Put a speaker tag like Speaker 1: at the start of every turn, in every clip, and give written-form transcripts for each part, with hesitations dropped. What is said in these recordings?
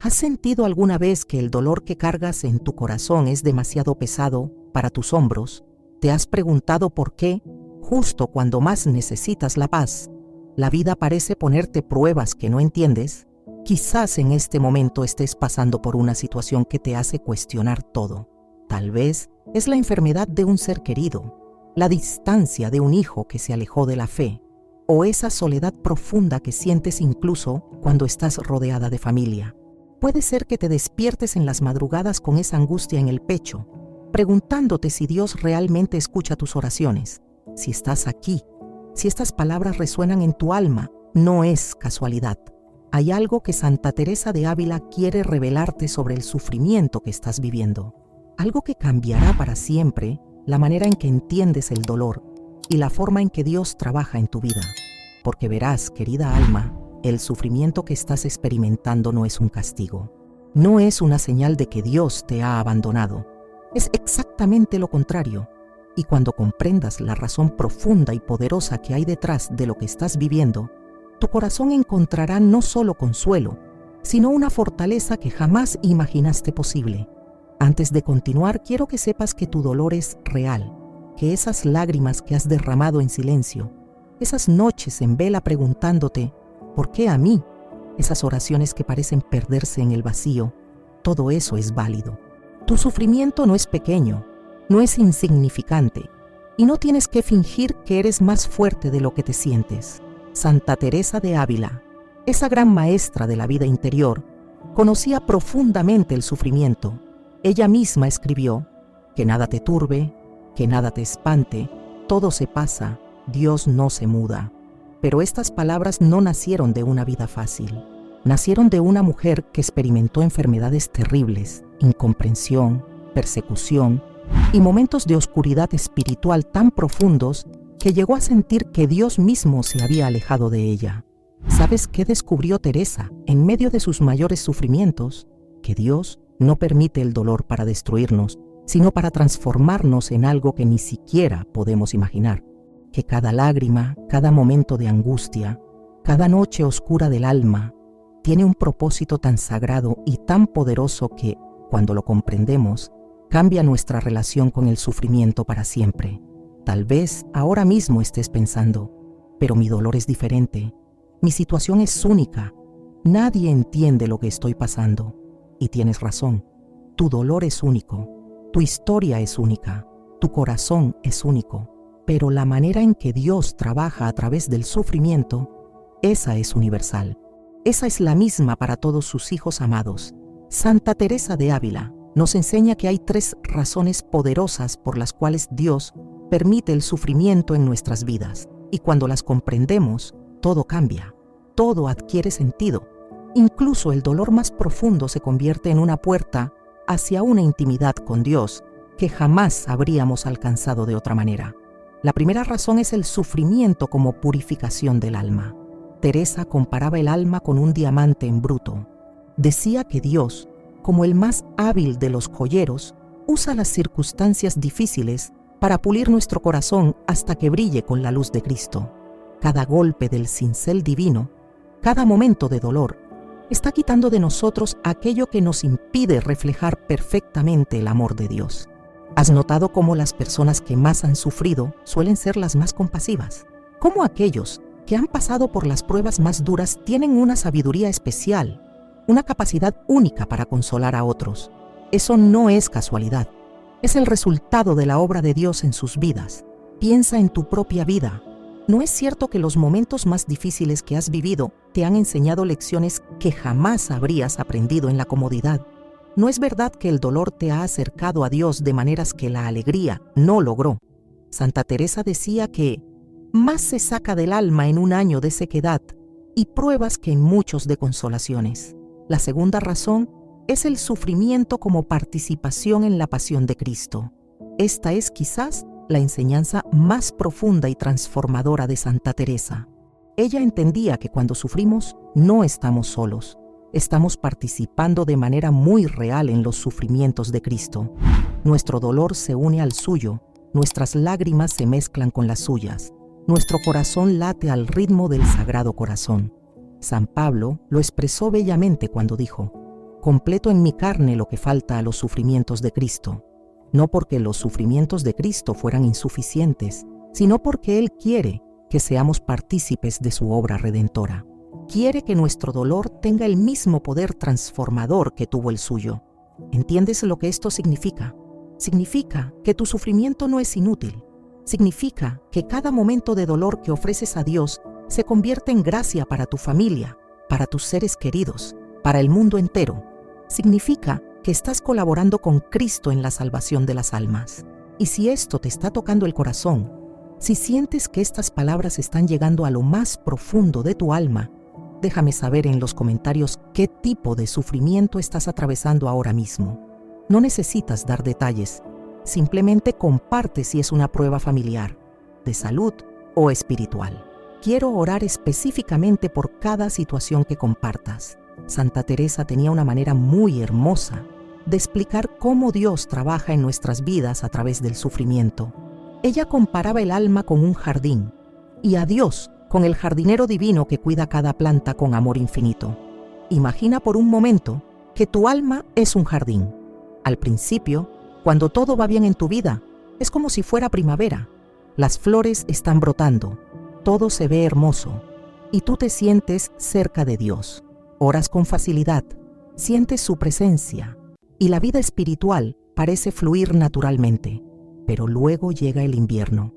Speaker 1: ¿Has sentido alguna vez que el dolor que cargas en tu corazón es demasiado pesado para tus hombros? ¿Te has preguntado por qué, justo cuando más necesitas la paz, la vida parece ponerte pruebas que no entiendes? Quizás en este momento estés pasando por una situación que te hace cuestionar todo. Tal vez es la enfermedad de un ser querido, la distancia de un hijo que se alejó de la fe, o esa soledad profunda que sientes incluso cuando estás rodeada de familia. Puede ser que te despiertes en las madrugadas con esa angustia en el pecho, preguntándote si Dios realmente escucha tus oraciones, si estás aquí, si estas palabras resuenan en tu alma. No es casualidad. Hay algo que Santa Teresa de Ávila quiere revelarte sobre el sufrimiento que estás viviendo, algo que cambiará para siempre la manera en que entiendes el dolor y la forma en que Dios trabaja en tu vida. Porque verás, querida alma, el sufrimiento que estás experimentando no es un castigo, no es una señal de que Dios te ha abandonado. Es exactamente lo contrario. Y cuando comprendas la razón profunda y poderosa que hay detrás de lo que estás viviendo, tu corazón encontrará no solo consuelo, sino una fortaleza que jamás imaginaste posible. Antes de continuar, quiero que sepas que tu dolor es real, que esas lágrimas que has derramado en silencio, esas noches en vela preguntándote, ¿por qué a mí? Esas oraciones que parecen perderse en el vacío, todo eso es válido. Tu sufrimiento no es pequeño, no es insignificante, y no tienes que fingir que eres más fuerte de lo que te sientes. Santa Teresa de Ávila, esa gran maestra de la vida interior, conocía profundamente el sufrimiento. Ella misma escribió: que nada te turbe, que nada te espante, todo se pasa, Dios no se muda. Pero estas palabras no nacieron de una vida fácil. Nacieron de una mujer que experimentó enfermedades terribles, incomprensión, persecución y momentos de oscuridad espiritual tan profundos que llegó a sentir que Dios mismo se había alejado de ella. ¿Sabes qué descubrió Teresa en medio de sus mayores sufrimientos? Que Dios no permite el dolor para destruirnos, sino para transformarnos en algo que ni siquiera podemos imaginar. Que cada lágrima, cada momento de angustia, cada noche oscura del alma, tiene un propósito tan sagrado y tan poderoso que, cuando lo comprendemos, cambia nuestra relación con el sufrimiento para siempre. Tal vez ahora mismo estés pensando, pero mi dolor es diferente, mi situación es única, nadie entiende lo que estoy pasando. Y tienes razón, tu dolor es único, tu historia es única, tu corazón es único, pero la manera en que Dios trabaja a través del sufrimiento, esa es universal. Esa es la misma para todos sus hijos amados. Santa Teresa de Ávila nos enseña que hay 3 razones poderosas por las cuales Dios permite el sufrimiento en nuestras vidas. Y cuando las comprendemos, todo cambia, todo adquiere sentido. Incluso el dolor más profundo se convierte en una puerta hacia una intimidad con Dios que jamás habríamos alcanzado de otra manera. La primera razón es el sufrimiento como purificación del alma. Teresa comparaba el alma con un diamante en bruto. Decía que Dios, como el más hábil de los joyeros, usa las circunstancias difíciles para pulir nuestro corazón hasta que brille con la luz de Cristo. Cada golpe del cincel divino, cada momento de dolor, está quitando de nosotros aquello que nos impide reflejar perfectamente el amor de Dios. ¿Has notado cómo las personas que más han sufrido suelen ser las más compasivas? ¿Cómo aquellos que han pasado por las pruebas más duras tienen una sabiduría especial, una capacidad única para consolar a otros? Eso no es casualidad, es el resultado de la obra de Dios en sus vidas. Piensa en tu propia vida. ¿No es cierto que los momentos más difíciles que has vivido te han enseñado lecciones que jamás habrías aprendido en la comodidad? ¿No es verdad que el dolor te ha acercado a Dios de maneras que la alegría no logró? Santa Teresa decía que más se saca del alma en un año de sequedad y pruebas que en muchos de consolaciones. La segunda razón es el sufrimiento como participación en la pasión de Cristo. Esta es quizás la enseñanza más profunda y transformadora de Santa Teresa. Ella entendía que cuando sufrimos no estamos solos, estamos participando de manera muy real en los sufrimientos de Cristo. Nuestro dolor se une al suyo, nuestras lágrimas se mezclan con las suyas, nuestro corazón late al ritmo del Sagrado Corazón. San Pablo lo expresó bellamente cuando dijo: completo en mi carne lo que falta a los sufrimientos de Cristo, no porque los sufrimientos de Cristo fueran insuficientes, sino porque Él quiere que seamos partícipes de su obra redentora. Quiere que nuestro dolor tenga el mismo poder transformador que tuvo el suyo. ¿Entiendes lo que esto significa? Significa que tu sufrimiento no es inútil. Significa que cada momento de dolor que ofreces a Dios se convierte en gracia para tu familia, para tus seres queridos, para el mundo entero. Significa que estás colaborando con Cristo en la salvación de las almas. Y si esto te está tocando el corazón, si sientes que estas palabras están llegando a lo más profundo de tu alma, déjame saber en los comentarios qué tipo de sufrimiento estás atravesando ahora mismo. No necesitas dar detalles, simplemente comparte si es una prueba familiar, de salud o espiritual. Quiero orar específicamente por cada situación que compartas. Santa Teresa tenía una manera muy hermosa de explicar cómo Dios trabaja en nuestras vidas a través del sufrimiento. Ella comparaba el alma con un jardín y a Dios con el jardinero divino que cuida cada planta con amor infinito. Imagina por un momento que tu alma es un jardín. Al principio, cuando todo va bien en tu vida, es como si fuera primavera. Las flores están brotando, todo se ve hermoso y tú te sientes cerca de Dios. Oras con facilidad, sientes su presencia y la vida espiritual parece fluir naturalmente. Pero luego llega el invierno.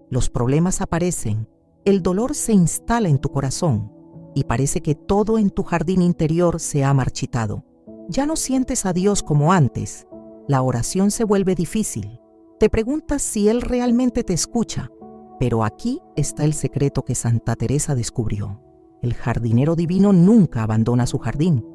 Speaker 1: Los problemas aparecen, el dolor se instala en tu corazón y parece que todo en tu jardín interior se ha marchitado. Ya no sientes a Dios como antes. La oración se vuelve difícil. Te preguntas si Él realmente te escucha. Pero aquí está el secreto que Santa Teresa descubrió. El jardinero divino nunca abandona su jardín,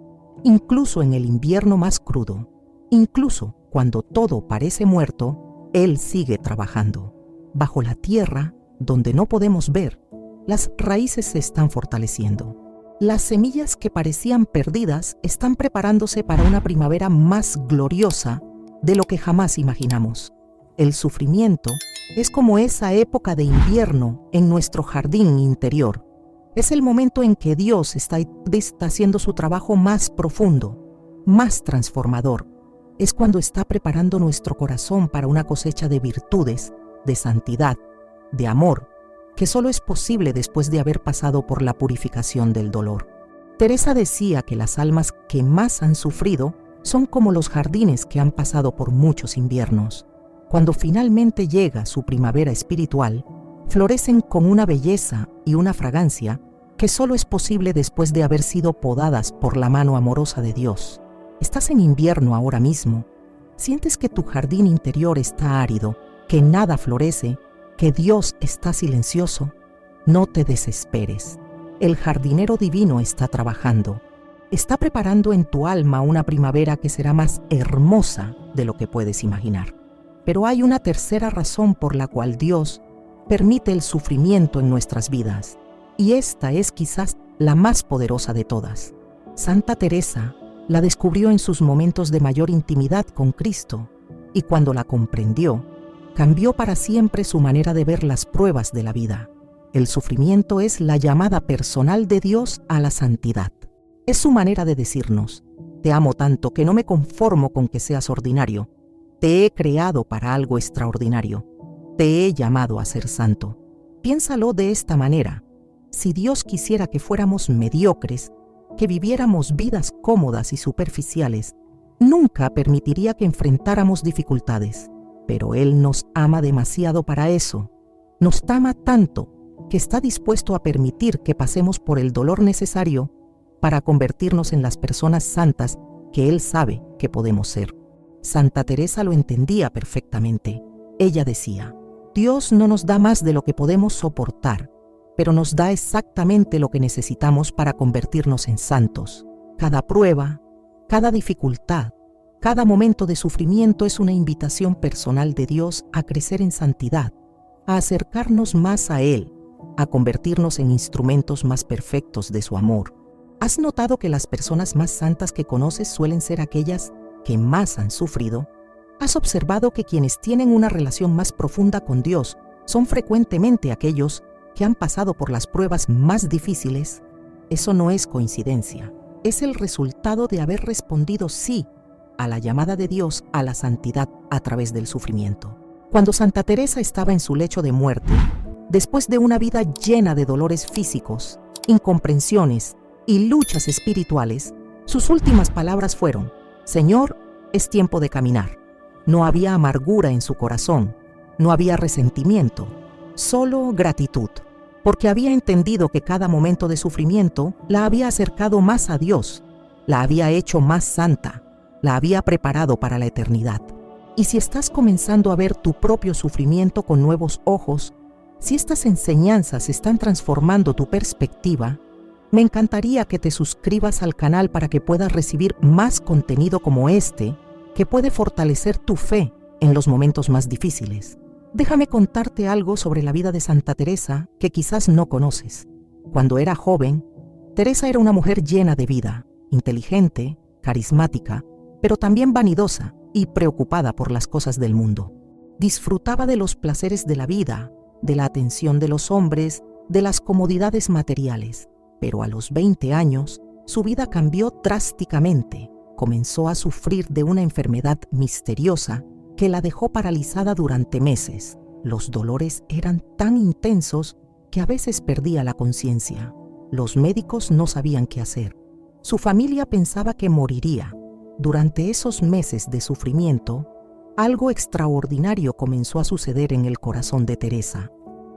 Speaker 1: incluso en el invierno más crudo, incluso cuando todo parece muerto, Él sigue trabajando. Bajo la tierra, donde no podemos ver, las raíces se están fortaleciendo. Las semillas que parecían perdidas están preparándose para una primavera más gloriosa de lo que jamás imaginamos. El sufrimiento es como esa época de invierno en nuestro jardín interior. Es el momento en que Dios está haciendo su trabajo más profundo, más transformador. Es cuando está preparando nuestro corazón para una cosecha de virtudes, de santidad, de amor, que solo es posible después de haber pasado por la purificación del dolor. Teresa decía que las almas que más han sufrido son como los jardines que han pasado por muchos inviernos. Cuando finalmente llega su primavera espiritual, florecen con una belleza y una fragancia que solo es posible después de haber sido podadas por la mano amorosa de Dios. Estás en invierno ahora mismo. Sientes que tu jardín interior está árido, que nada florece, que Dios está silencioso. No te desesperes. El jardinero divino está trabajando. Está preparando en tu alma una primavera que será más hermosa de lo que puedes imaginar. Pero hay una tercera razón por la cual Dios permite el sufrimiento en nuestras vidas, y esta es quizás la más poderosa de todas. Santa Teresa la descubrió en sus momentos de mayor intimidad con Cristo, y cuando la comprendió, cambió para siempre su manera de ver las pruebas de la vida. El sufrimiento es la llamada personal de Dios a la santidad. Es su manera de decirnos: te amo tanto que no me conformo con que seas ordinario. Te he creado para algo extraordinario. Te he llamado a ser santo. Piénsalo de esta manera. Si Dios quisiera que fuéramos mediocres, que viviéramos vidas cómodas y superficiales, nunca permitiría que enfrentáramos dificultades. Pero Él nos ama demasiado para eso. Nos ama tanto que está dispuesto a permitir que pasemos por el dolor necesario para convertirnos en las personas santas que Él sabe que podemos ser. Santa Teresa lo entendía perfectamente. Ella decía: Dios no nos da más de lo que podemos soportar, pero nos da exactamente lo que necesitamos para convertirnos en santos. Cada prueba, cada dificultad, cada momento de sufrimiento es una invitación personal de Dios a crecer en santidad, a acercarnos más a Él, a convertirnos en instrumentos más perfectos de su amor. ¿Has notado que las personas más santas que conoces suelen ser aquellas que más han sufrido? ¿Has observado que quienes tienen una relación más profunda con Dios son frecuentemente aquellos que han pasado por las pruebas más difíciles? Eso no es coincidencia. es el resultado de haber respondido sí a la llamada de Dios a la santidad a través del sufrimiento. Cuando Santa Teresa estaba en su lecho de muerte, después de una vida llena de dolores físicos, incomprensiones y luchas espirituales, sus últimas palabras fueron: Señor, es tiempo de caminar. No había amargura en su corazón, no había resentimiento, solo gratitud, porque había entendido que cada momento de sufrimiento la había acercado más a Dios, la había hecho más santa, la había preparado para la eternidad. Y si estás comenzando a ver tu propio sufrimiento con nuevos ojos, si estas enseñanzas están transformando tu perspectiva, me encantaría que te suscribas al canal para que puedas recibir más contenido como este, que puede fortalecer tu fe en los momentos más difíciles. Déjame contarte algo sobre la vida de Santa Teresa que quizás no conoces. Cuando era joven, Teresa era una mujer llena de vida, inteligente, carismática, pero también vanidosa y preocupada por las cosas del mundo. Disfrutaba de los placeres de la vida, de la atención de los hombres, de las comodidades materiales. Pero a los 20 años, su vida cambió drásticamente. Comenzó a sufrir de una enfermedad misteriosa que la dejó paralizada durante meses. Los dolores eran tan intensos que a veces perdía la conciencia. Los médicos no sabían qué hacer. Su familia pensaba que moriría. Durante esos meses de sufrimiento, algo extraordinario comenzó a suceder en el corazón de Teresa.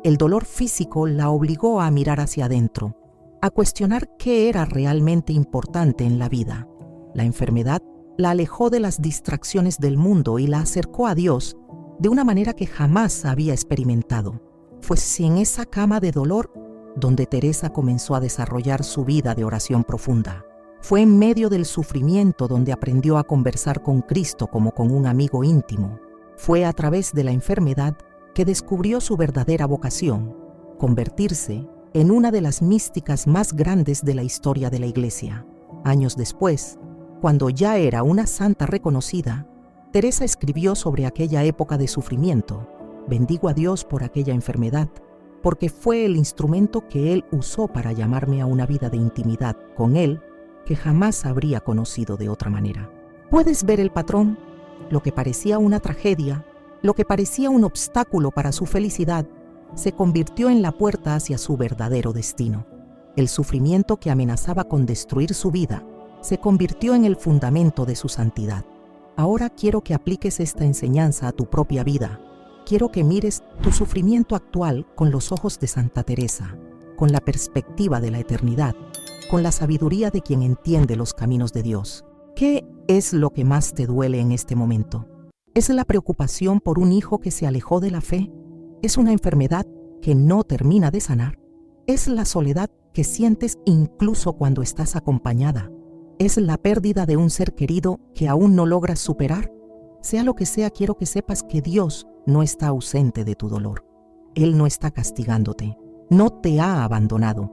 Speaker 1: El dolor físico la obligó a mirar hacia adentro, a cuestionar qué era realmente importante en la vida. La enfermedad la alejó de las distracciones del mundo y la acercó a Dios de una manera que jamás había experimentado. Fue en esa cama de dolor donde Teresa comenzó a desarrollar su vida de oración profunda. Fue en medio del sufrimiento donde aprendió a conversar con Cristo como con un amigo íntimo. Fue a través de la enfermedad que descubrió su verdadera vocación: convertirse en una de las místicas más grandes de la historia de la Iglesia. Años después, cuando ya era una santa reconocida, Teresa escribió sobre aquella época de sufrimiento: bendigo a Dios por aquella enfermedad, porque fue el instrumento que Él usó para llamarme a una vida de intimidad con Él que jamás habría conocido de otra manera. ¿Puedes ver el patrón? Lo que parecía una tragedia, lo que parecía un obstáculo para su felicidad, se convirtió en la puerta hacia su verdadero destino. El sufrimiento que amenazaba con destruir su vida se convirtió en el fundamento de su santidad. Ahora quiero que apliques esta enseñanza a tu propia vida. Quiero que mires tu sufrimiento actual con los ojos de Santa Teresa, con la perspectiva de la eternidad, con la sabiduría de quien entiende los caminos de Dios. ¿Qué es lo que más te duele en este momento? ¿Es la preocupación por un hijo que se alejó de la fe? ¿Es una enfermedad que no termina de sanar? ¿Es la soledad que sientes incluso cuando estás acompañada? ¿Es la pérdida de un ser querido que aún no logras superar? Sea lo que sea, quiero que sepas que Dios no está ausente de tu dolor. Él no está castigándote, no te ha abandonado.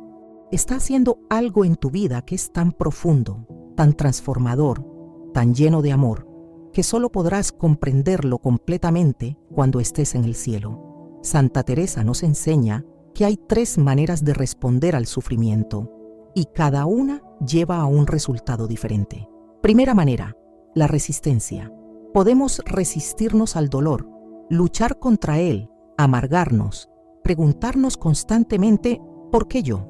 Speaker 1: Está haciendo algo en tu vida que es tan profundo, tan transformador, tan lleno de amor, que solo podrás comprenderlo completamente cuando estés en el cielo. Santa Teresa nos enseña que hay 3 maneras de responder al sufrimiento, y cada una lleva a un resultado diferente. Primera manera, la resistencia. Podemos resistirnos al dolor, luchar contra él, amargarnos, preguntarnos constantemente ¿por qué yo?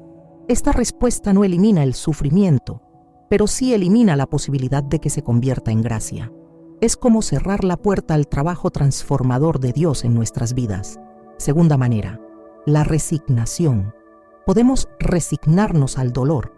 Speaker 1: Esta respuesta no elimina el sufrimiento, pero sí elimina la posibilidad de que se convierta en gracia. Es como cerrar la puerta al trabajo transformador de Dios en nuestras vidas. Segunda manera, la resignación. Podemos resignarnos al dolor,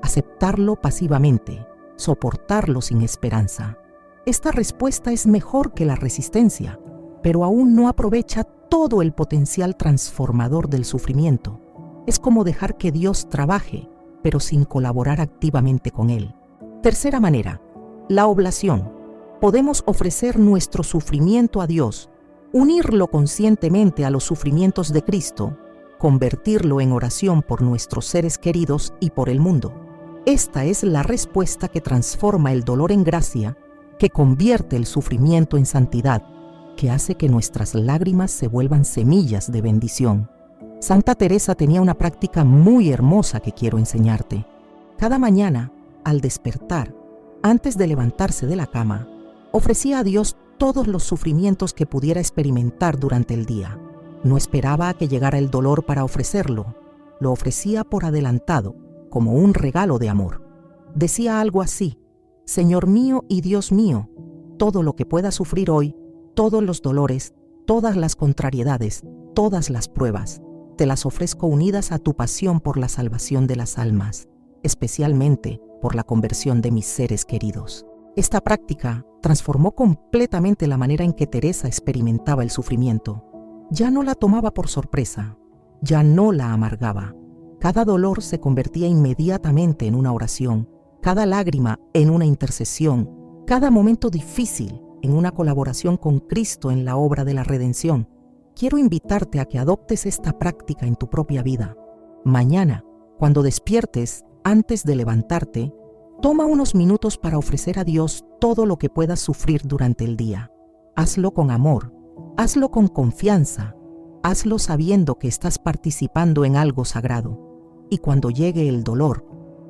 Speaker 1: aceptarlo pasivamente, soportarlo sin esperanza. Esta respuesta es mejor que la resistencia, pero aún no aprovecha todo el potencial transformador del sufrimiento. Es como dejar que Dios trabaje, pero sin colaborar activamente con Él. Tercera manera, la oblación. Podemos ofrecer nuestro sufrimiento a Dios, unirlo conscientemente a los sufrimientos de Cristo, convertirlo en oración por nuestros seres queridos y por el mundo. Esta es la respuesta que transforma el dolor en gracia, que convierte el sufrimiento en santidad, que hace que nuestras lágrimas se vuelvan semillas de bendición. Santa Teresa tenía una práctica muy hermosa que quiero enseñarte. Cada mañana, al despertar, antes de levantarse de la cama, ofrecía a Dios todos los sufrimientos que pudiera experimentar durante el día. No esperaba a que llegara el dolor para ofrecerlo, lo ofrecía por adelantado, como un regalo de amor. Decía algo así: Señor mío y Dios mío, todo lo que pueda sufrir hoy, todos los dolores, todas las contrariedades, todas las pruebas, te las ofrezco unidas a tu pasión por la salvación de las almas, especialmente por la conversión de mis seres queridos. Esta práctica transformó completamente la manera en que Teresa experimentaba el sufrimiento. Ya no la tomaba por sorpresa, ya no la amargaba. Cada dolor se convertía inmediatamente en una oración, cada lágrima en una intercesión, cada momento difícil en una colaboración con Cristo en la obra de la redención. Quiero invitarte a que adoptes esta práctica en tu propia vida. Mañana, cuando despiertes, antes de levantarte, toma unos minutos para ofrecer a Dios todo lo que puedas sufrir durante el día. Hazlo con amor, hazlo con confianza, hazlo sabiendo que estás participando en algo sagrado. Y cuando llegue el dolor,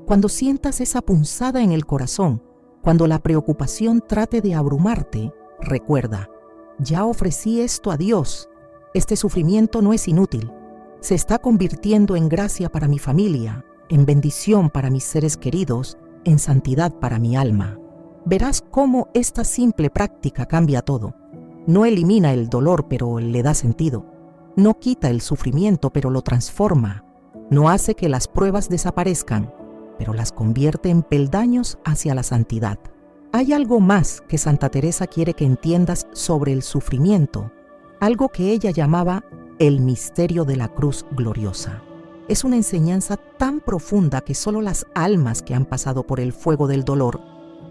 Speaker 1: cuando sientas esa punzada en el corazón, cuando la preocupación trate de abrumarte, recuerda: ya ofrecí esto a Dios. Este sufrimiento no es inútil. Se está convirtiendo en gracia para mi familia, en bendición para mis seres queridos, en santidad para mi alma. Verás cómo esta simple práctica cambia todo. No elimina el dolor, pero le da sentido. No quita el sufrimiento, pero lo transforma. No hace que las pruebas desaparezcan, pero las convierte en peldaños hacia la santidad. Hay algo más que Santa Teresa quiere que entiendas sobre el sufrimiento, algo que ella llamaba el misterio de la cruz gloriosa. Es una enseñanza tan profunda que solo las almas que han pasado por el fuego del dolor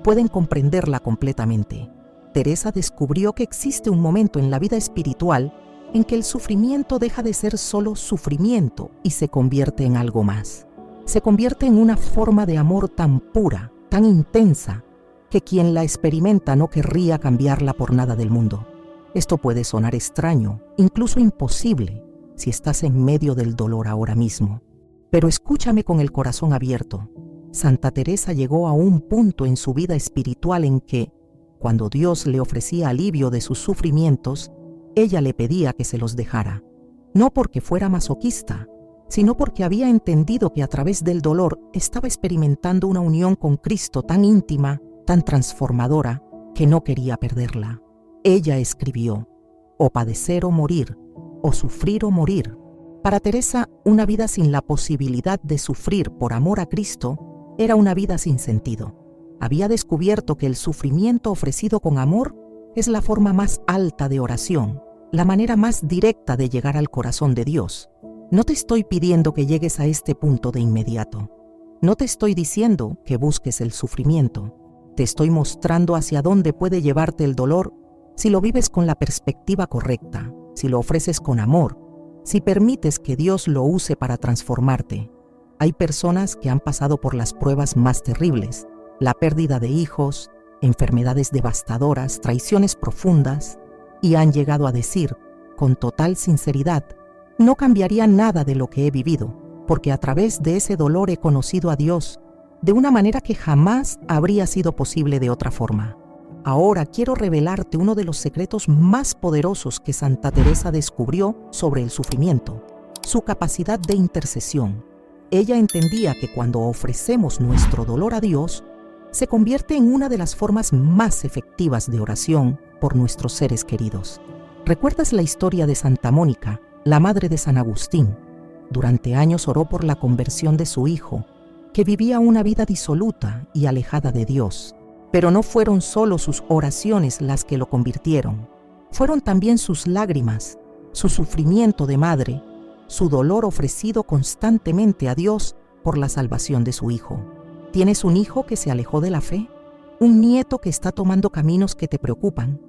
Speaker 1: pueden comprenderla completamente. Teresa descubrió que existe un momento en la vida espiritual en que el sufrimiento deja de ser solo sufrimiento y se convierte en algo más. Se convierte en una forma de amor tan pura, tan intensa, que quien la experimenta no querría cambiarla por nada del mundo. Esto puede sonar extraño, incluso imposible, si estás en medio del dolor ahora mismo. Pero escúchame con el corazón abierto. Santa Teresa llegó a un punto en su vida espiritual en que, cuando Dios le ofrecía alivio de sus sufrimientos, ella le pedía que se los dejara. No porque fuera masoquista, sino porque había entendido que a través del dolor estaba experimentando una unión con Cristo tan íntima, tan transformadora, que no quería perderla. Ella escribió: o padecer o morir, o sufrir o morir. Para Teresa, una vida sin la posibilidad de sufrir por amor a Cristo era una vida sin sentido. Había descubierto que el sufrimiento ofrecido con amor es la forma más alta de oración, la manera más directa de llegar al corazón de Dios. No te estoy pidiendo que llegues a este punto de inmediato. No te estoy diciendo que busques el sufrimiento. Te estoy mostrando hacia dónde puede llevarte el dolor si lo vives con la perspectiva correcta, si lo ofreces con amor, si permites que Dios lo use para transformarte. Hay personas que han pasado por las pruebas más terribles: la pérdida de hijos, enfermedades devastadoras, traiciones profundas, y han llegado a decir, con total sinceridad: no cambiaría nada de lo que he vivido, porque a través de ese dolor he conocido a Dios de una manera que jamás habría sido posible de otra forma. Ahora quiero revelarte uno de los secretos más poderosos que Santa Teresa descubrió sobre el sufrimiento: su capacidad de intercesión. Ella entendía que cuando ofrecemos nuestro dolor a Dios, se convierte en una de las formas más efectivas de oración por nuestros seres queridos. ¿Recuerdas la historia de Santa Mónica, la madre de San Agustín? Durante años oró por la conversión de su hijo, que vivía una vida disoluta y alejada de Dios. Pero no fueron solo sus oraciones las que lo convirtieron. Fueron también sus lágrimas, su sufrimiento de madre, su dolor ofrecido constantemente a Dios por la salvación de su hijo. ¿Tienes un hijo que se alejó de la fe? ¿Un nieto que está tomando caminos que te preocupan?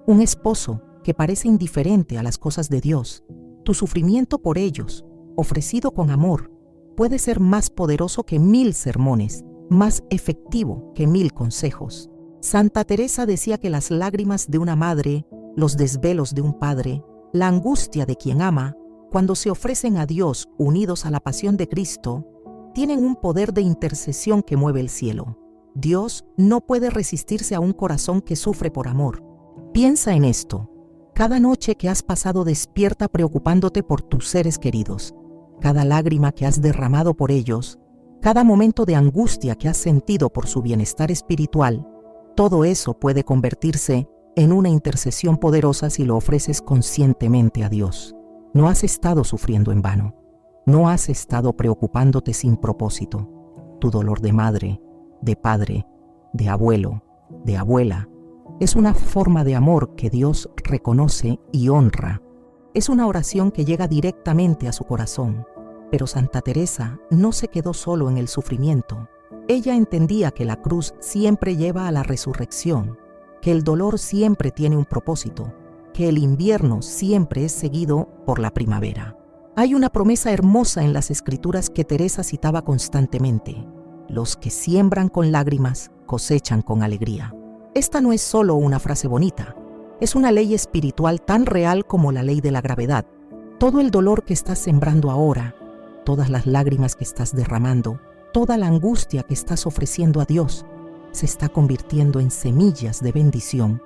Speaker 1: ¿Un esposo que parece indiferente a las cosas de Dios? Tu sufrimiento por ellos, ofrecido con amor, puede ser más poderoso que 1000 sermones, más efectivo que 1000 consejos. Santa Teresa decía que las lágrimas de una madre, los desvelos de un padre, la angustia de quien ama, cuando se ofrecen a Dios unidos a la pasión de Cristo, tienen un poder de intercesión que mueve el cielo. Dios no puede resistirse a un corazón que sufre por amor. Piensa en esto. Cada noche que has pasado despierta preocupándote por tus seres queridos, cada lágrima que has derramado por ellos, cada momento de angustia que has sentido por su bienestar espiritual, todo eso puede convertirse en una intercesión poderosa si lo ofreces conscientemente a Dios. No has estado sufriendo en vano. No has estado preocupándote sin propósito. Tu dolor de madre, de padre, de abuelo, de abuela, es una forma de amor que Dios reconoce y honra. Es una oración que llega directamente a su corazón. Pero Santa Teresa no se quedó solo en el sufrimiento. Ella entendía que la cruz siempre lleva a la resurrección, que el dolor siempre tiene un propósito, que el invierno siempre es seguido por la primavera. Hay una promesa hermosa en las Escrituras que Teresa citaba constantemente: los que siembran con lágrimas cosechan con alegría. Esta no es solo una frase bonita, es una ley espiritual tan real como la ley de la gravedad. Todo el dolor que estás sembrando ahora, todas las lágrimas que estás derramando, toda la angustia que estás ofreciendo a Dios, se está convirtiendo en semillas de bendición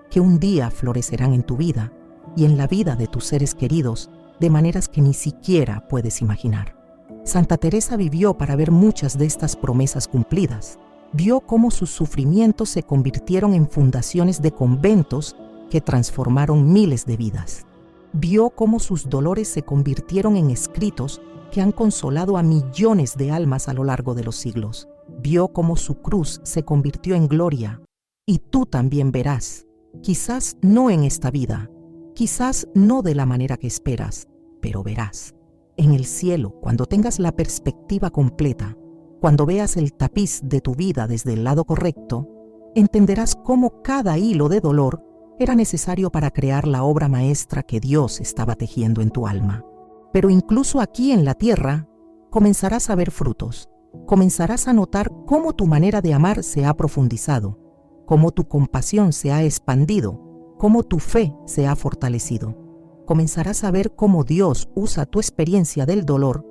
Speaker 1: que un día florecerán en tu vida y en la vida de tus seres queridos de maneras que ni siquiera puedes imaginar. Santa Teresa vivió para ver muchas de estas promesas cumplidas. Vio cómo sus sufrimientos se convirtieron en fundaciones de conventos que transformaron miles de vidas. Vio cómo sus dolores se convirtieron en escritos que han consolado a millones de almas a lo largo de los siglos. Vio cómo su cruz se convirtió en gloria. Y tú también verás, quizás no en esta vida, quizás no de la manera que esperas, pero verás. En el cielo, cuando tengas la perspectiva completa, cuando veas el tapiz de tu vida desde el lado correcto, entenderás cómo cada hilo de dolor era necesario para crear la obra maestra que Dios estaba tejiendo en tu alma. Pero incluso aquí en la tierra, comenzarás a ver frutos. Comenzarás a notar cómo tu manera de amar se ha profundizado, cómo tu compasión se ha expandido, cómo tu fe se ha fortalecido. Comenzarás a ver cómo Dios usa tu experiencia del dolor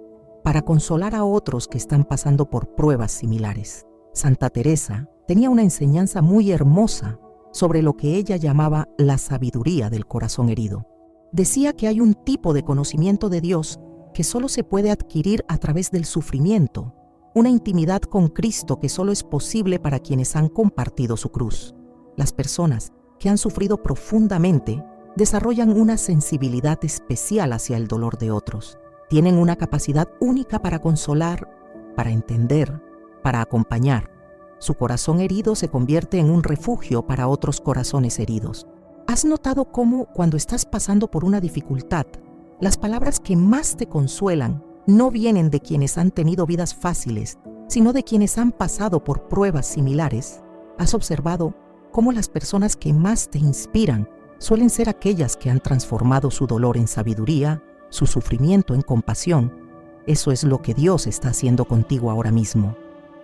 Speaker 1: para consolar a otros que están pasando por pruebas similares. Santa Teresa tenía una enseñanza muy hermosa sobre lo que ella llamaba la sabiduría del corazón herido. Decía que hay un tipo de conocimiento de Dios que solo se puede adquirir a través del sufrimiento, una intimidad con Cristo que solo es posible para quienes han compartido su cruz. Las personas que han sufrido profundamente desarrollan una sensibilidad especial hacia el dolor de otros. Tienen una capacidad única para consolar, para entender, para acompañar. Su corazón herido se convierte en un refugio para otros corazones heridos. ¿Has notado cómo, cuando estás pasando por una dificultad, las palabras que más te consuelan no vienen de quienes han tenido vidas fáciles, sino de quienes han pasado por pruebas similares? ¿Has observado cómo las personas que más te inspiran suelen ser aquellas que han transformado su dolor en sabiduría, su sufrimiento en compasión? Eso es lo que Dios está haciendo contigo ahora mismo.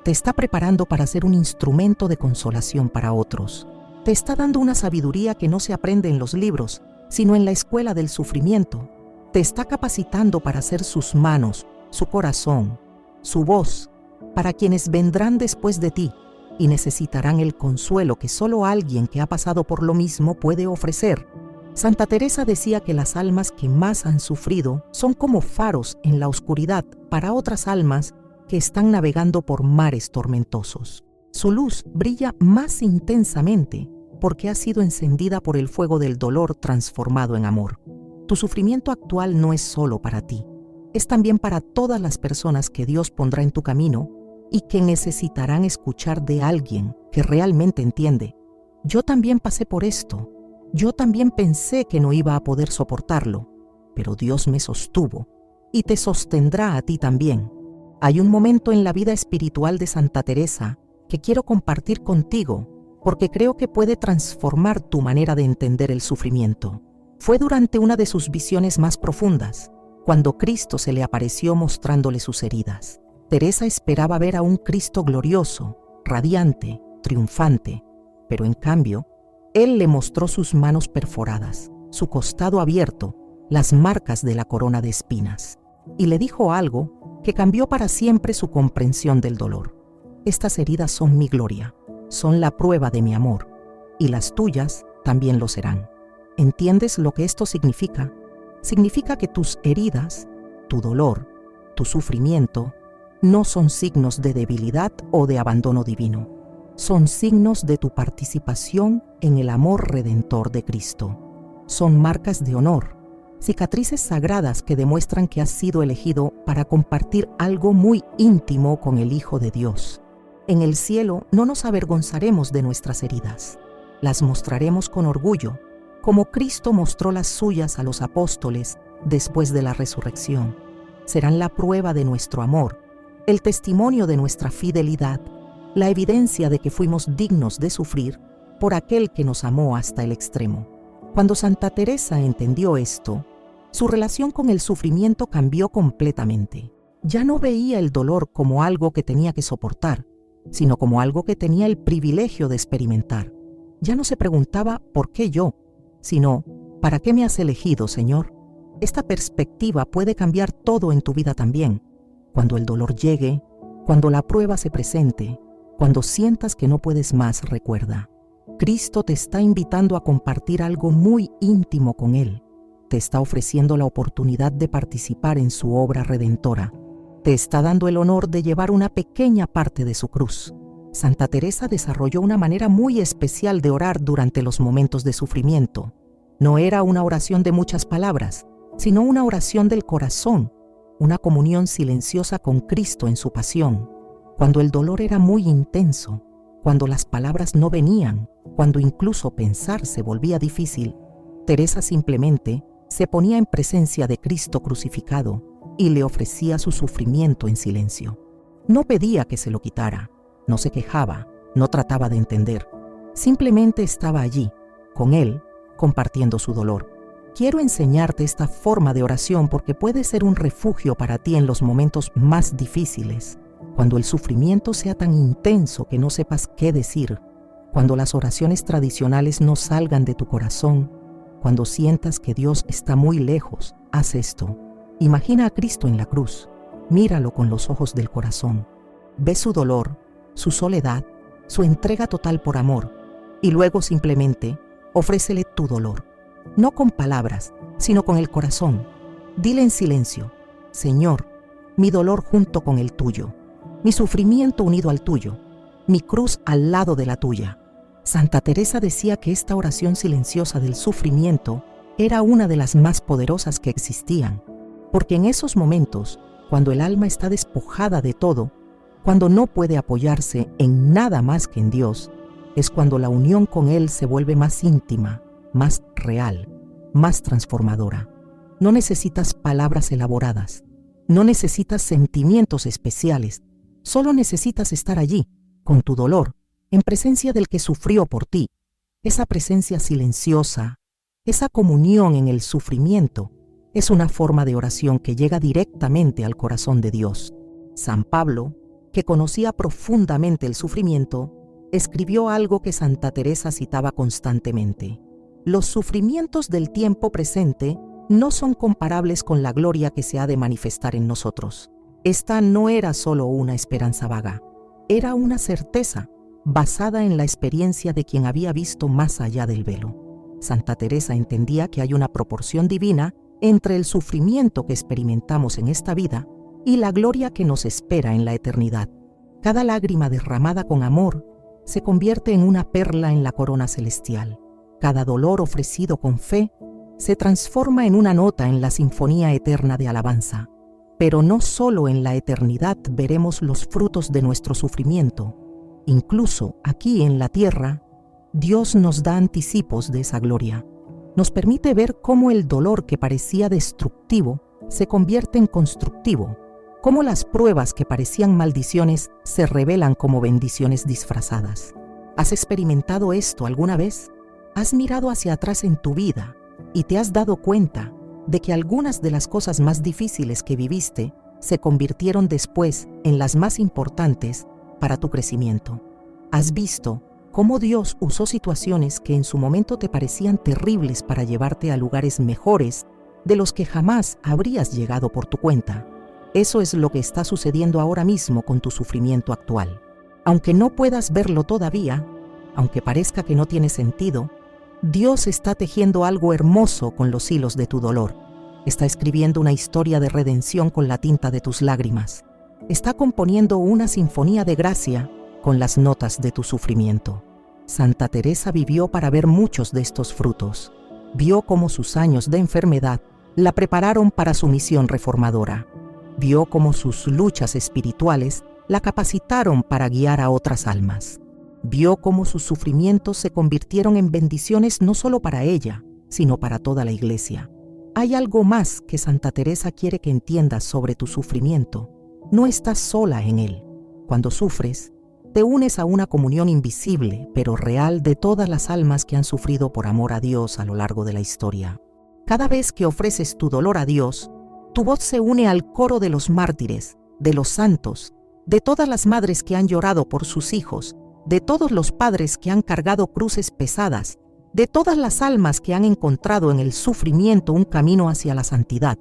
Speaker 1: Te está preparando para ser un instrumento de consolación para otros. Te está dando una sabiduría que no se aprende en los libros, sino en la escuela del sufrimiento. Te está capacitando para ser sus manos, su corazón, su voz, para quienes vendrán después de ti y necesitarán el consuelo que solo alguien que ha pasado por lo mismo puede ofrecer. Santa Teresa decía que las almas que más han sufrido son como faros en la oscuridad para otras almas que están navegando por mares tormentosos. Su luz brilla más intensamente porque ha sido encendida por el fuego del dolor transformado en amor. Tu sufrimiento actual no es solo para ti, es también para todas las personas que Dios pondrá en tu camino y que necesitarán escuchar de alguien que realmente entiende. Yo también pasé por esto. Yo también pensé que no iba a poder soportarlo, pero Dios me sostuvo y te sostendrá a ti también. Hay un momento en la vida espiritual de Santa Teresa que quiero compartir contigo porque creo que puede transformar tu manera de entender el sufrimiento. Fue durante una de sus visiones más profundas, cuando Cristo se le apareció mostrándole sus heridas. Teresa esperaba ver a un Cristo glorioso, radiante, triunfante, pero en cambio, Él le mostró sus manos perforadas, su costado abierto, las marcas de la corona de espinas, y le dijo algo que cambió para siempre su comprensión del dolor. Estas heridas son mi gloria, son la prueba de mi amor, y las tuyas también lo serán. ¿Entiendes lo que esto significa? Significa que tus heridas, tu dolor, tu sufrimiento, no son signos de debilidad o de abandono divino. Son signos de tu participación en el amor redentor de Cristo. Son marcas de honor, cicatrices sagradas que demuestran que has sido elegido para compartir algo muy íntimo con el Hijo de Dios. En el cielo no nos avergonzaremos de nuestras heridas. Las mostraremos con orgullo, como Cristo mostró las suyas a los apóstoles después de la resurrección. Serán la prueba de nuestro amor, el testimonio de nuestra fidelidad, la evidencia de que fuimos dignos de sufrir por aquel que nos amó hasta el extremo. Cuando Santa Teresa entendió esto, su relación con el sufrimiento cambió completamente. Ya no veía el dolor como algo que tenía que soportar, sino como algo que tenía el privilegio de experimentar. Ya no se preguntaba ¿por qué yo?, sino ¿para qué me has elegido, Señor? Esta perspectiva puede cambiar todo en tu vida también. Cuando el dolor llegue, cuando la prueba se presente, cuando sientas que no puedes más, recuerda, Cristo te está invitando a compartir algo muy íntimo con Él. Te está ofreciendo la oportunidad de participar en su obra redentora. Te está dando el honor de llevar una pequeña parte de su cruz. Santa Teresa desarrolló una manera muy especial de orar durante los momentos de sufrimiento. No era una oración de muchas palabras, sino una oración del corazón, una comunión silenciosa con Cristo en su pasión. Cuando el dolor era muy intenso, cuando las palabras no venían, cuando incluso pensar se volvía difícil, Teresa simplemente se ponía en presencia de Cristo crucificado y le ofrecía su sufrimiento en silencio. No pedía que se lo quitara, no se quejaba, no trataba de entender. Simplemente estaba allí, con Él, compartiendo su dolor. Quiero enseñarte esta forma de oración porque puede ser un refugio para ti en los momentos más difíciles. Cuando el sufrimiento sea tan intenso que no sepas qué decir, cuando las oraciones tradicionales no salgan de tu corazón, cuando sientas que Dios está muy lejos, haz esto. Imagina a Cristo en la cruz, míralo con los ojos del corazón. Ve su dolor, su soledad, su entrega total por amor, y luego simplemente ofrécele tu dolor. No con palabras, sino con el corazón. Dile en silencio, Señor, mi dolor junto con el tuyo, mi sufrimiento unido al tuyo, mi cruz al lado de la tuya. Santa Teresa decía que esta oración silenciosa del sufrimiento era una de las más poderosas que existían, porque en esos momentos, cuando el alma está despojada de todo, cuando no puede apoyarse en nada más que en Dios, es cuando la unión con Él se vuelve más íntima, más real, más transformadora. No necesitas palabras elaboradas, no necesitas sentimientos especiales, solo necesitas estar allí, con tu dolor, en presencia del que sufrió por ti. Esa presencia silenciosa, esa comunión en el sufrimiento, es una forma de oración que llega directamente al corazón de Dios. San Pablo, que conocía profundamente el sufrimiento, escribió algo que Santa Teresa citaba constantemente. Los sufrimientos del tiempo presente no son comparables con la gloria que se ha de manifestar en nosotros. Esta no era solo una esperanza vaga, era una certeza basada en la experiencia de quien había visto más allá del velo. Santa Teresa entendía que hay una proporción divina entre el sufrimiento que experimentamos en esta vida y la gloria que nos espera en la eternidad. Cada lágrima derramada con amor se convierte en una perla en la corona celestial. Cada dolor ofrecido con fe se transforma en una nota en la sinfonía eterna de alabanza. Pero no solo en la eternidad veremos los frutos de nuestro sufrimiento. Incluso aquí en la tierra, Dios nos da anticipos de esa gloria. Nos permite ver cómo el dolor que parecía destructivo se convierte en constructivo, cómo las pruebas que parecían maldiciones se revelan como bendiciones disfrazadas. ¿Has experimentado esto alguna vez? ¿Has mirado hacia atrás en tu vida y te has dado cuenta de que algunas de las cosas más difíciles que viviste se convirtieron después en las más importantes para tu crecimiento? ¿Has visto cómo Dios usó situaciones que en su momento te parecían terribles para llevarte a lugares mejores de los que jamás habrías llegado por tu cuenta? Eso es lo que está sucediendo ahora mismo con tu sufrimiento actual. Aunque no puedas verlo todavía, aunque parezca que no tiene sentido, Dios está tejiendo algo hermoso con los hilos de tu dolor. Está escribiendo una historia de redención con la tinta de tus lágrimas. Está componiendo una sinfonía de gracia con las notas de tu sufrimiento. Santa Teresa vivió para ver muchos de estos frutos. Vio cómo sus años de enfermedad la prepararon para su misión reformadora. Vio cómo sus luchas espirituales la capacitaron para guiar a otras almas. Vio cómo sus sufrimientos se convirtieron en bendiciones no solo para ella, sino para toda la Iglesia. Hay algo más que Santa Teresa quiere que entiendas sobre tu sufrimiento. No estás sola en él. Cuando sufres, te unes a una comunión invisible, pero real, de todas las almas que han sufrido por amor a Dios a lo largo de la historia. Cada vez que ofreces tu dolor a Dios, tu voz se une al coro de los mártires, de los santos, de todas las madres que han llorado por sus hijos, de todos los padres que han cargado cruces pesadas, de todas las almas que han encontrado en el sufrimiento un camino hacia la santidad.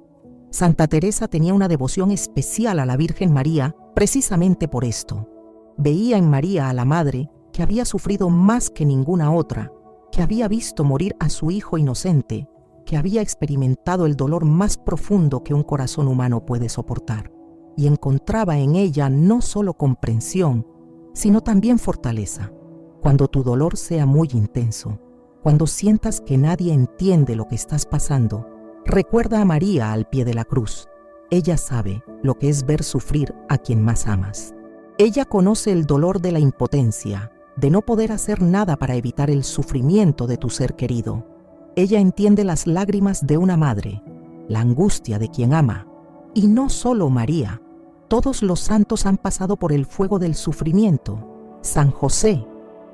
Speaker 1: Santa Teresa tenía una devoción especial a la Virgen María precisamente por esto. Veía en María a la Madre que había sufrido más que ninguna otra, que había visto morir a su hijo inocente, que había experimentado el dolor más profundo que un corazón humano puede soportar, y encontraba en ella no solo comprensión, sino también fortaleza. Cuando tu dolor sea muy intenso, cuando sientas que nadie entiende lo que estás pasando, recuerda a María al pie de la cruz. Ella sabe lo que es ver sufrir a quien más amas. Ella conoce el dolor de la impotencia, de no poder hacer nada para evitar el sufrimiento de tu ser querido. Ella entiende las lágrimas de una madre, la angustia de quien ama. Y no solo María, todos los santos han pasado por el fuego del sufrimiento. San José,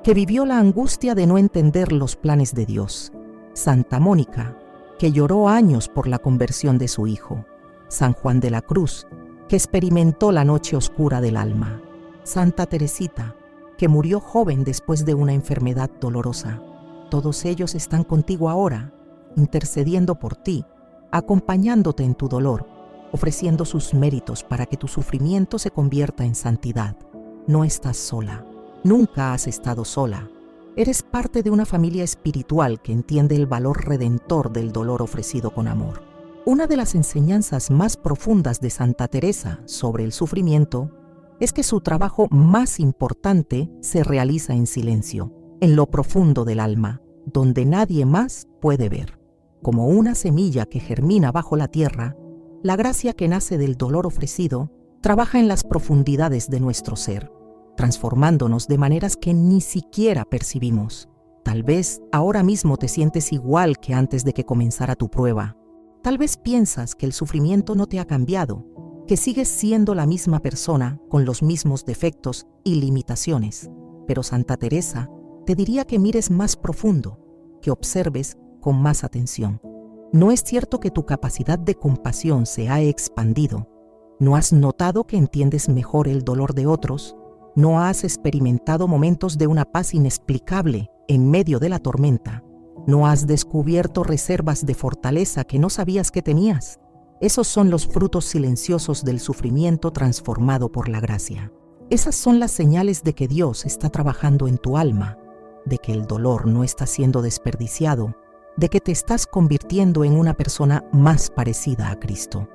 Speaker 1: que vivió la angustia de no entender los planes de Dios. Santa Mónica, que lloró años por la conversión de su hijo. San Juan de la Cruz, que experimentó la noche oscura del alma. Santa Teresita, que murió joven después de una enfermedad dolorosa. Todos ellos están contigo ahora, intercediendo por ti, acompañándote en tu dolor, ofreciendo sus méritos para que tu sufrimiento se convierta en santidad. No estás sola, nunca has estado sola. Eres parte de una familia espiritual que entiende el valor redentor del dolor ofrecido con amor. Una de las enseñanzas más profundas de Santa Teresa sobre el sufrimiento es que su trabajo más importante se realiza en silencio, en lo profundo del alma, donde nadie más puede ver. Como una semilla que germina bajo la tierra, la gracia que nace del dolor ofrecido trabaja en las profundidades de nuestro ser, transformándonos de maneras que ni siquiera percibimos. Tal vez ahora mismo te sientes igual que antes de que comenzara tu prueba. Tal vez piensas que el sufrimiento no te ha cambiado, que sigues siendo la misma persona con los mismos defectos y limitaciones. Pero Santa Teresa te diría que mires más profundo, que observes con más atención. ¿No es cierto que tu capacidad de compasión se ha expandido? ¿No has notado que entiendes mejor el dolor de otros? ¿No has experimentado momentos de una paz inexplicable en medio de la tormenta? ¿No has descubierto reservas de fortaleza que no sabías que tenías? Esos son los frutos silenciosos del sufrimiento transformado por la gracia. Esas son las señales de que Dios está trabajando en tu alma, de que el dolor no está siendo desperdiciado, de que te estás convirtiendo en una persona más parecida a Cristo.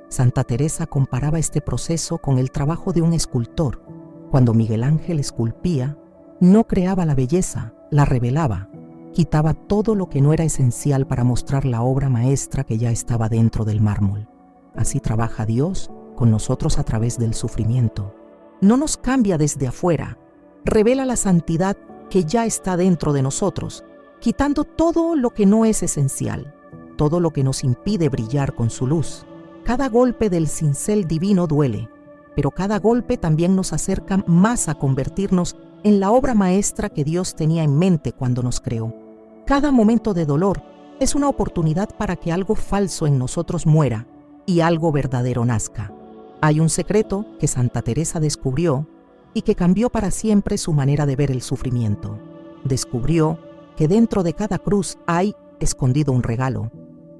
Speaker 1: Santa Teresa comparaba este proceso con el trabajo de un escultor. Cuando Miguel Ángel esculpía, no creaba la belleza, la revelaba, quitaba todo lo que no era esencial para mostrar la obra maestra que ya estaba dentro del mármol. Así trabaja Dios con nosotros a través del sufrimiento. No nos cambia desde afuera, revela la santidad que ya está dentro de nosotros, quitando todo lo que no es esencial, todo lo que nos impide brillar con su luz. Cada golpe del cincel divino duele, pero cada golpe también nos acerca más a convertirnos en la obra maestra que Dios tenía en mente cuando nos creó. Cada momento de dolor es una oportunidad para que algo falso en nosotros muera y algo verdadero nazca. Hay un secreto que Santa Teresa descubrió y que cambió para siempre su manera de ver el sufrimiento. Descubrió que dentro de cada cruz hay escondido un regalo.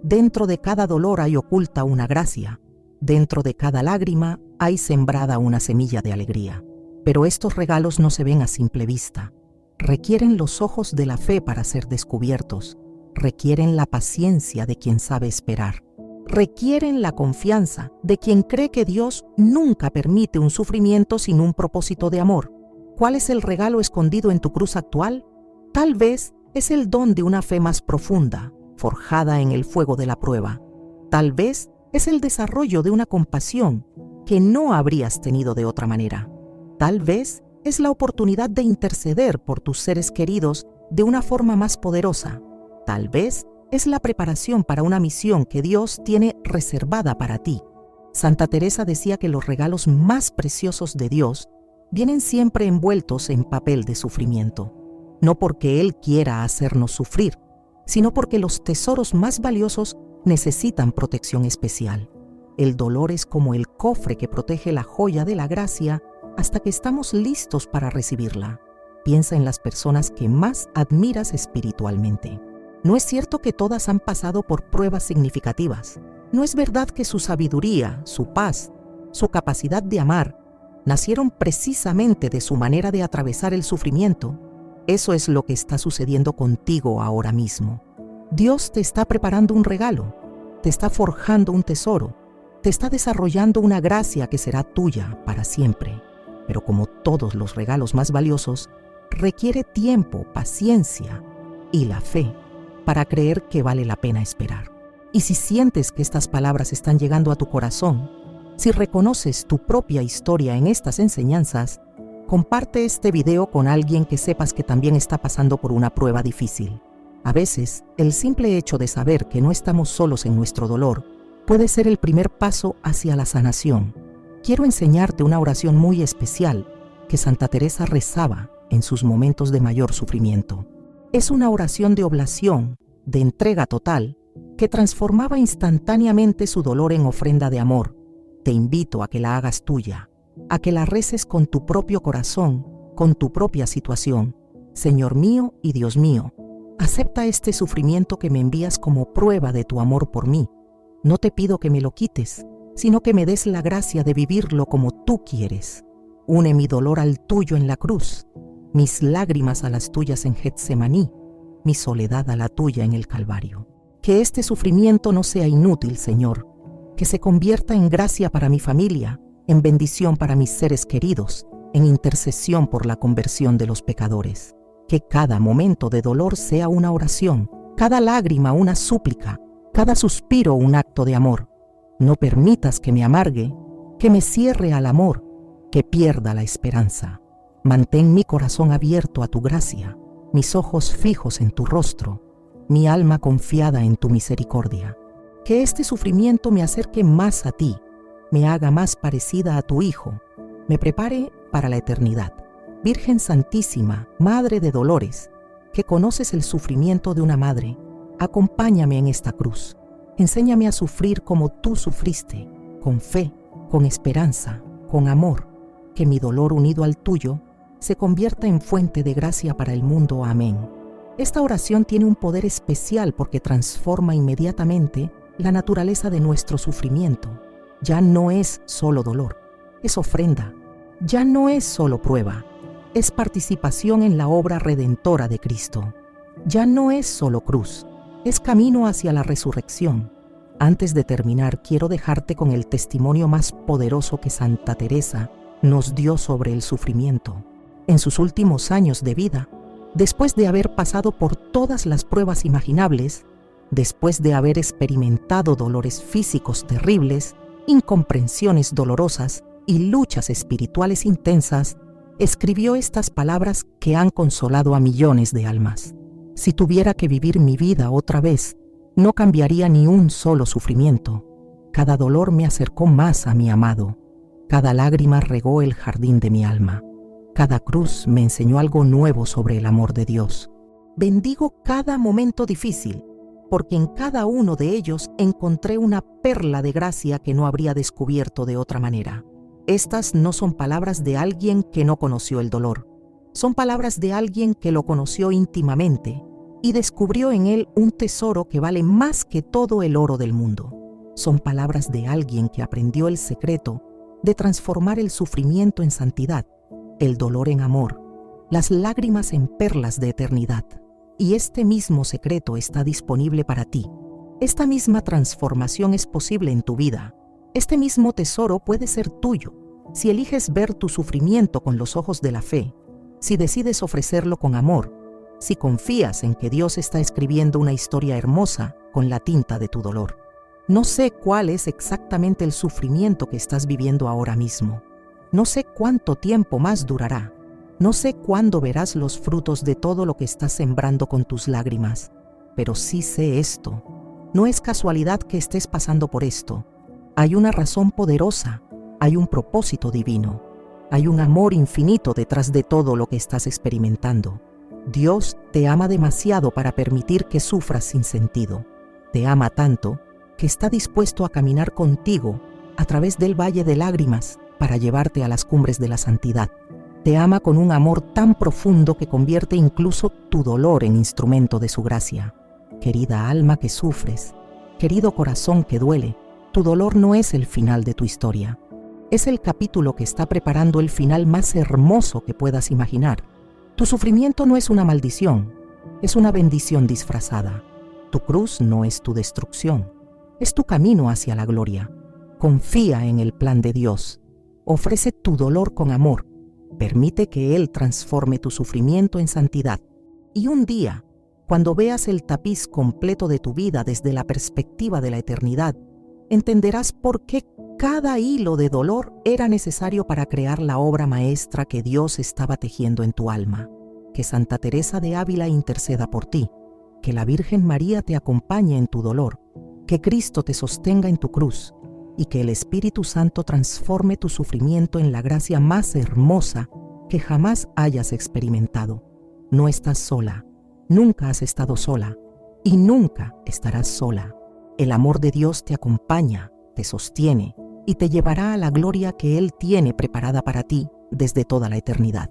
Speaker 1: Dentro de cada dolor hay oculta una gracia. Dentro de cada lágrima hay sembrada una semilla de alegría. Pero estos regalos no se ven a simple vista. Requieren los ojos de la fe para ser descubiertos. Requieren la paciencia de quien sabe esperar. Requieren la confianza de quien cree que Dios nunca permite un sufrimiento sin un propósito de amor. ¿Cuál es el regalo escondido en tu cruz actual? Tal vez es el don de una fe más profunda, forjada en el fuego de la prueba. Tal vez es el desarrollo de una compasión que no habrías tenido de otra manera. Tal vez es la oportunidad de interceder por tus seres queridos de una forma más poderosa. Tal vez es la preparación para una misión que Dios tiene reservada para ti. Santa Teresa decía que los regalos más preciosos de Dios vienen siempre envueltos en papel de sufrimiento. No porque Él quiera hacernos sufrir, sino porque los tesoros más valiosos necesitan protección especial. El dolor es como el cofre que protege la joya de la gracia hasta que estamos listos para recibirla. Piensa en las personas que más admiras espiritualmente. No es cierto que todas han pasado por pruebas significativas. No es verdad que su sabiduría, su paz, su capacidad de amar, nacieron precisamente de su manera de atravesar el sufrimiento. Eso es lo que está sucediendo contigo ahora mismo. Dios te está preparando un regalo, te está forjando un tesoro, te está desarrollando una gracia que será tuya para siempre. Pero como todos los regalos más valiosos, requiere tiempo, paciencia y la fe para creer que vale la pena esperar. Y si sientes que estas palabras están llegando a tu corazón, si reconoces tu propia historia en estas enseñanzas, comparte este video con alguien que sepas que también está pasando por una prueba difícil. A veces, el simple hecho de saber que no estamos solos en nuestro dolor puede ser el primer paso hacia la sanación. Quiero enseñarte una oración muy especial que Santa Teresa rezaba en sus momentos de mayor sufrimiento. Es una oración de oblación, de entrega total, que transformaba instantáneamente su dolor en ofrenda de amor. Te invito a que la hagas tuya, a que la reces con tu propio corazón, con tu propia situación. Señor mío y Dios mío, acepta este sufrimiento que me envías como prueba de tu amor por mí. No te pido que me lo quites, sino que me des la gracia de vivirlo como tú quieres. Une mi dolor al tuyo en la cruz, mis lágrimas a las tuyas en Getsemaní, mi soledad a la tuya en el Calvario. Que este sufrimiento no sea inútil, Señor, que se convierta en gracia para mi familia, en bendición para mis seres queridos, en intercesión por la conversión de los pecadores. Que cada momento de dolor sea una oración, cada lágrima una súplica, cada suspiro un acto de amor. No permitas que me amargue, que me cierre al amor, que pierda la esperanza. Mantén mi corazón abierto a tu gracia, mis ojos fijos en tu rostro, mi alma confiada en tu misericordia. Que este sufrimiento me acerque más a ti, me haga más parecida a tu Hijo, me prepare para la eternidad. Virgen Santísima, Madre de Dolores, que conoces el sufrimiento de una madre, acompáñame en esta cruz. Enséñame a sufrir como tú sufriste, con fe, con esperanza, con amor, que mi dolor unido al tuyo se convierta en fuente de gracia para el mundo. Amén. Esta oración tiene un poder especial porque transforma inmediatamente la naturaleza de nuestro sufrimiento. Ya no es solo dolor, es ofrenda. Ya no es solo prueba, es participación en la obra redentora de Cristo. Ya no es solo cruz, es camino hacia la resurrección. Antes de terminar, quiero dejarte con el testimonio más poderoso que Santa Teresa nos dio sobre el sufrimiento. En sus últimos años de vida, después de haber pasado por todas las pruebas imaginables, después de haber experimentado dolores físicos terribles, incomprensiones dolorosas y luchas espirituales intensas, escribió estas palabras que han consolado a millones de almas. Si tuviera que vivir mi vida otra vez, no cambiaría ni un solo sufrimiento. Cada dolor me acercó más a mi amado. Cada lágrima regó el jardín de mi alma. Cada cruz me enseñó algo nuevo sobre el amor de Dios. Bendigo cada momento difícil, porque en cada uno de ellos encontré una perla de gracia que no habría descubierto de otra manera. Estas no son palabras de alguien que no conoció el dolor. Son palabras de alguien que lo conoció íntimamente y descubrió en él un tesoro que vale más que todo el oro del mundo. Son palabras de alguien que aprendió el secreto de transformar el sufrimiento en santidad, el dolor en amor, las lágrimas en perlas de eternidad. Y este mismo secreto está disponible para ti. Esta misma transformación es posible en tu vida. Este mismo tesoro puede ser tuyo si eliges ver tu sufrimiento con los ojos de la fe, si decides ofrecerlo con amor, si confías en que Dios está escribiendo una historia hermosa con la tinta de tu dolor. No sé cuál es exactamente el sufrimiento que estás viviendo ahora mismo. No sé cuánto tiempo más durará. No sé cuándo verás los frutos de todo lo que estás sembrando con tus lágrimas. Pero sí sé esto. No es casualidad que estés pasando por esto. Hay una razón poderosa. Hay un propósito divino. Hay un amor infinito detrás de todo lo que estás experimentando. Dios te ama demasiado para permitir que sufras sin sentido. Te ama tanto que está dispuesto a caminar contigo a través del valle de lágrimas para llevarte a las cumbres de la santidad. Te ama con un amor tan profundo que convierte incluso tu dolor en instrumento de su gracia. Querida alma que sufres, querido corazón que duele, tu dolor no es el final de tu historia. Es el capítulo que está preparando el final más hermoso que puedas imaginar. Tu sufrimiento no es una maldición, es una bendición disfrazada. Tu cruz no es tu destrucción, es tu camino hacia la gloria. Confía en el plan de Dios. Ofrece tu dolor con amor. Permite que Él transforme tu sufrimiento en santidad. Y un día, cuando veas el tapiz completo de tu vida desde la perspectiva de la eternidad, entenderás por qué cada hilo de dolor era necesario para crear la obra maestra que Dios estaba tejiendo en tu alma. Que Santa Teresa de Ávila interceda por ti. Que la Virgen María te acompañe en tu dolor. Que Cristo te sostenga en tu cruz. Y que el Espíritu Santo transforme tu sufrimiento en la gracia más hermosa que jamás hayas experimentado. No estás sola, nunca has estado sola y nunca estarás sola. El amor de Dios te acompaña, te sostiene y te llevará a la gloria que Él tiene preparada para ti desde toda la eternidad.